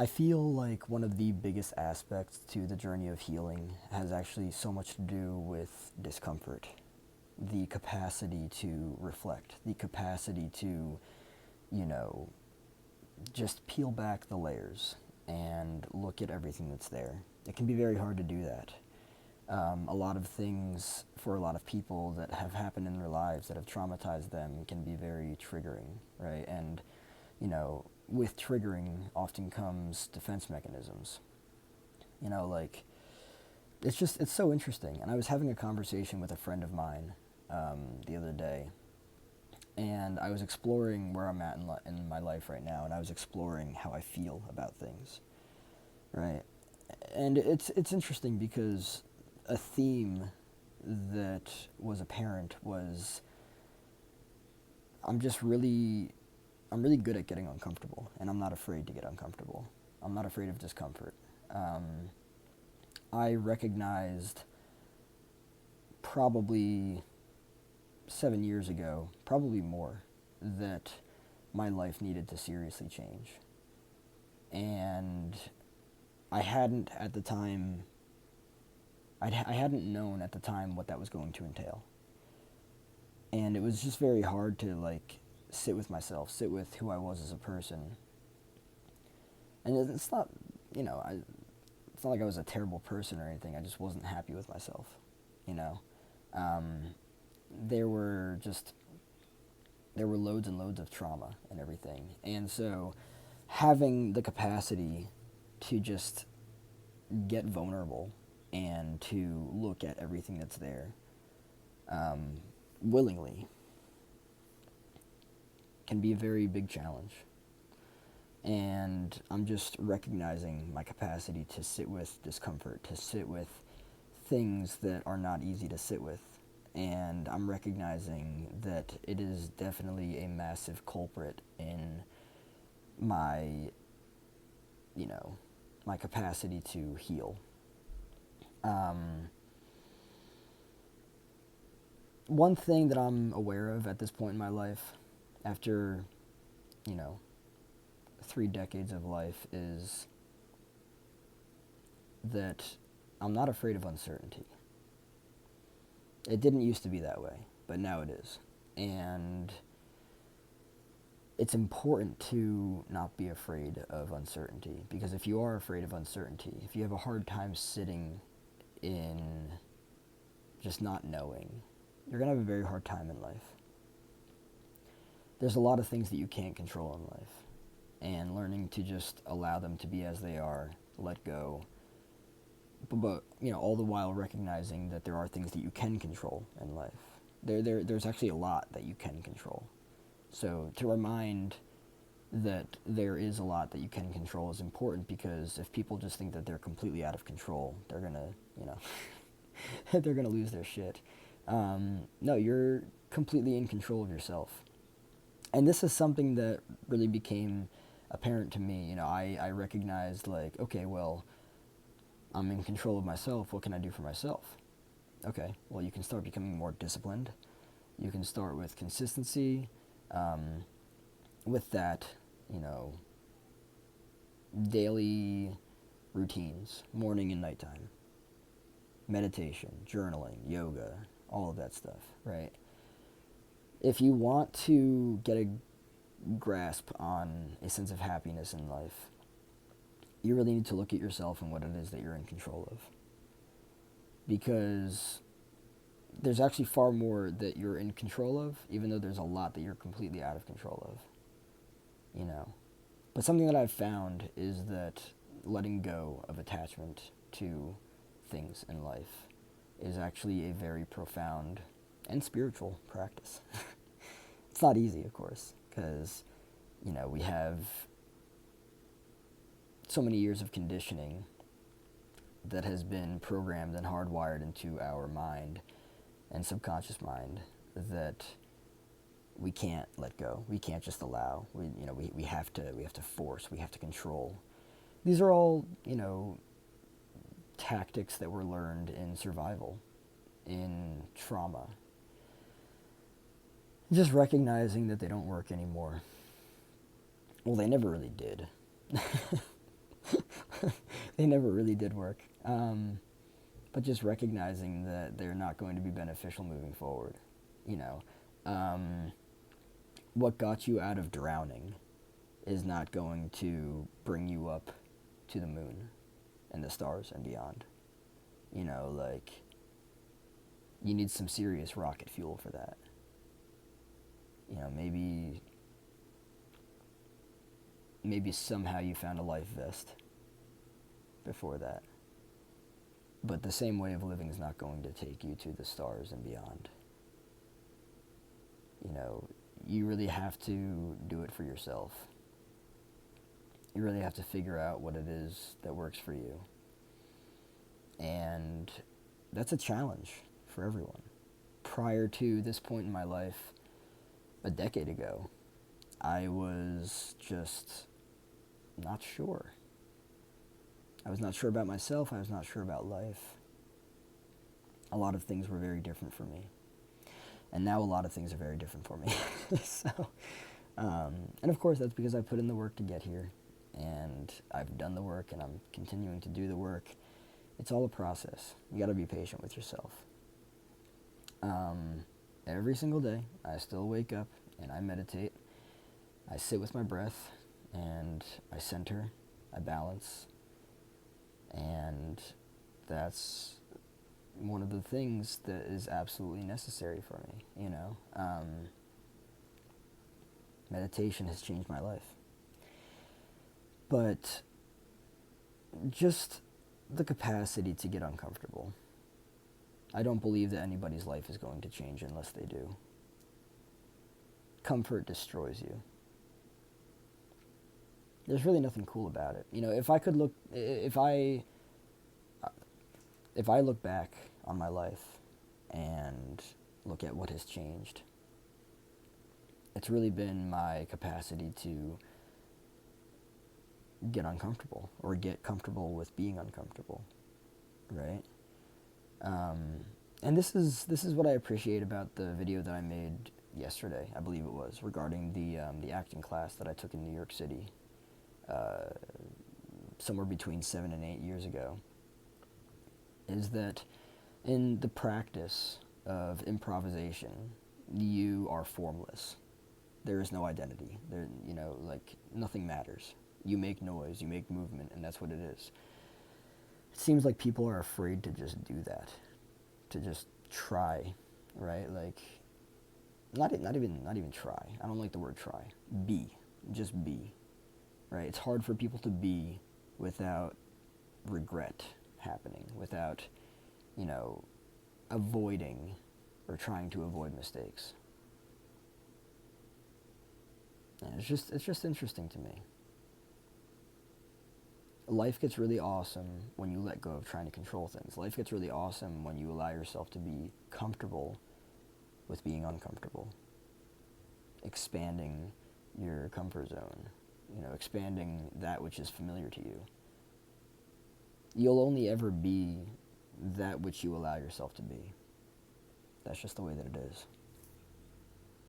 I feel like one of the biggest aspects to the journey of healing has actually so much to do with discomfort. The capacity to reflect, the capacity to, you know, just peel back the layers and look at everything that's there. It can be very hard to do that. A lot of things for a lot of people that have happened in their lives that have traumatized them can be very triggering, right? And, with triggering often comes defense mechanisms. Like, it's so interesting. And I was having a conversation with a friend of mine the other day, and I was exploring where I'm at in my life right now, and I was exploring how I feel about things, right? And it's interesting because a theme that was apparent was I'm just really I'm really good at getting uncomfortable, and I'm not afraid to get uncomfortable. I'm not afraid of discomfort. Um, I recognized probably 7 years ago, probably more, that my life needed to seriously change. And I hadn't at the time, I hadn't known at the time what that was going to entail. And it was just very hard to, like, sit with myself, sit with who I was as a person. And it's not, you know, I, it's not like I was a terrible person or anything. I just wasn't happy with myself, you know. Um, there were just there were loads and loads of trauma and everything, and so having the capacity to just get vulnerable and to look at everything that's there um, willingly can be a very big challenge. And I'm just recognizing my capacity to sit with discomfort, to sit with things that are not easy to sit with. And I'm recognizing that it is definitely a massive culprit in my, you know, my capacity to heal. Um, One thing that I'm aware of at this point in my life, after, you know, 3 decades of life, is that I'm not afraid of uncertainty. It didn't used to be that way, but now it is. And it's important to not be afraid of uncertainty, because if you are afraid of uncertainty, if you have a hard time sitting in just not knowing, you're going to have a very hard time in life. There's a lot of things that you can't control in life, and learning to just allow them to be as they are, let go, but all the while recognizing that there are things that you can control in life. There's actually a lot that you can control. So to remind that there is a lot that you can control is important, because if people just think that they're completely out of control, they're gonna, they're gonna lose their shit. No, you're completely in control of yourself. And this is something that really became apparent to me. I recognized, like, okay, well, I'm in control of myself. What can I do for myself? Okay, well, you can start becoming more disciplined. You can start with consistency. With that, you know, daily routines, morning and nighttime, meditation, journaling, yoga, all of that stuff, right? If you want to get a grasp on a sense of happiness in life, you really need to look at yourself and what it is that you're in control of. Because there's actually far more that you're in control of, even though there's a lot that you're completely out of control of. You know. But something that I've found is that letting go of attachment to things in life is actually a very profound and spiritual practice. It's not easy, of course, because, we have so many years of conditioning that has been programmed and hardwired into our mind and subconscious mind that we can't let go. We can't just allow. We have to force. We have to control. These are all, tactics that were learned in survival, in trauma. Just recognizing that they don't work anymore. Well, they never really did. They never really did work. But just recognizing that they're not going to be beneficial moving forward. You know, um, what got you out of drowning is not going to bring you up to the moon and the stars and beyond. You know, like, you need some serious rocket fuel for that. You know, maybe somehow you found a life vest before that. But the same way of living is not going to take you to the stars and beyond. You know, you really have to do it for yourself. You really have to figure out what it is that works for you. And that's a challenge for everyone. Prior to this point in my life, a decade ago, I was just not sure. I was not sure about myself. I was not sure about life. A lot of things were very different for me. And now a lot of things are very different for me. So, and of course that's because I put in the work to get here. And I've done the work and I'm continuing to do the work. It's all a process. You gotta be patient with yourself. Every single day, I still wake up and I meditate. I sit with my breath and I center, I balance, and that's one of the things that is absolutely necessary for me, you know. Meditation has changed my life. But just the capacity to get uncomfortable. I don't believe that anybody's life is going to change unless they do. Comfort destroys you. There's really nothing cool about it. You know, if I look back on my life and look at what has changed, it's really been my capacity to get uncomfortable or get comfortable with being uncomfortable, right? And this is what I appreciate about the video that I made yesterday, I believe it was, regarding the acting class that I took in New York City, somewhere between 7 and 8 years ago, is that in the practice of improvisation, you are formless. There is no identity. There, you know, like, nothing matters. You make noise, you make movement, and that's what it is. It seems like people are afraid to just do that, to just try, right? Like, not even try. I don't like the word try. Just be, right? It's hard for people to be without regret happening, without, you know, avoiding or trying to avoid mistakes. And it's just interesting to me. Life gets really awesome when you let go of trying to control things. Life gets really awesome when you allow yourself to be comfortable with being uncomfortable. Expanding your comfort zone. You know, expanding that which is familiar to you. You'll only ever be that which you allow yourself to be. That's just the way that it is.